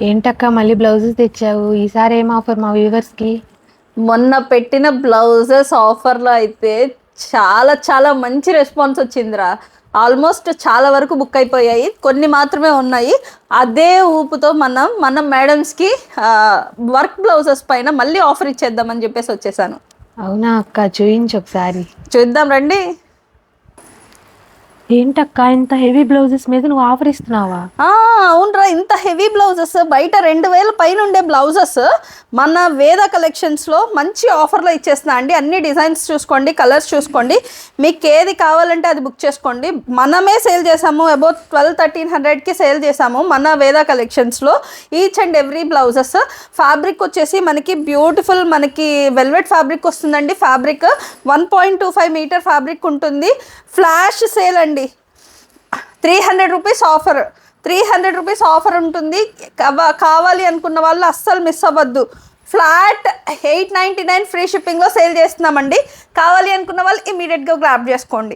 ఏంటక్క మళ్ళీ బ్లౌజెస్ తెచ్చావు? ఈసారి ఏం ఆఫర్ మా వ్యూవర్స్‌కి? మొన్న పెట్టిన బ్లౌజెస్ ఆఫర్లో అయితే చాలా చాలా మంచి రెస్పాన్స్ వచ్చిందిరా. ఆల్మోస్ట్ చాలా వరకు బుక్ అయిపోయాయి, కొన్ని మాత్రమే ఉన్నాయి. అదే ఊపుతో మన మేడమ్స్కి వర్క్ బ్లౌజెస్ పైన మళ్ళీ ఆఫర్ ఇచ్చేద్దామని చెప్పేసి వచ్చేసాను. అవునా అక్క, చూయించు ఒకసారి. చూద్దాం రండి. ఏంటక్క ఇంత హెవీ బ్లౌజెస్ మీద నువ్వు ఆఫర్ ఇస్తున్నావా? అవునరా, ఇంత హెవీ బ్లౌజెస్ బయట 2000 పైన ఉండే బ్లౌజెస్ మన వేద కలెక్షన్స్లో మంచి ఆఫర్లో ఇచ్చేస్తున్నా అండి. అన్ని డిజైన్స్ చూసుకోండి, కలర్స్ చూసుకోండి, మీకు ఏది కావాలంటే అది బుక్ చేసుకోండి. మనమే సేల్ చేసాము, అబౌట్ 1200-1300కి సేల్ చేసాము మన వేద కలెక్షన్స్లో. Each and every blouses fabric వచ్చేసి మనకి బ్యూటిఫుల్, మనకి వెల్వెట్ ఫ్యాబ్రిక్ వస్తుందండి. ఫ్యాబ్రిక్ 1.25 మీటర్ ఫ్యాబ్రిక్ ఉంటుంది. ఫ్లాష్ సేల్ అండి, 300 రూపీస్ ఆఫర్, 300 రూపీస్ ఆఫర్ ఉంటుంది. కావాలి అనుకున్న వాళ్ళు అస్సలు మిస్ అవ్వద్దు. ఫ్లాట్ 899 ఫ్రీ షిప్పింగ్లో సేల్ చేస్తున్నామండి. కావాలి అనుకున్న వాళ్ళు ఇమీడియట్గా గ్రాబ్ చేసుకోండి.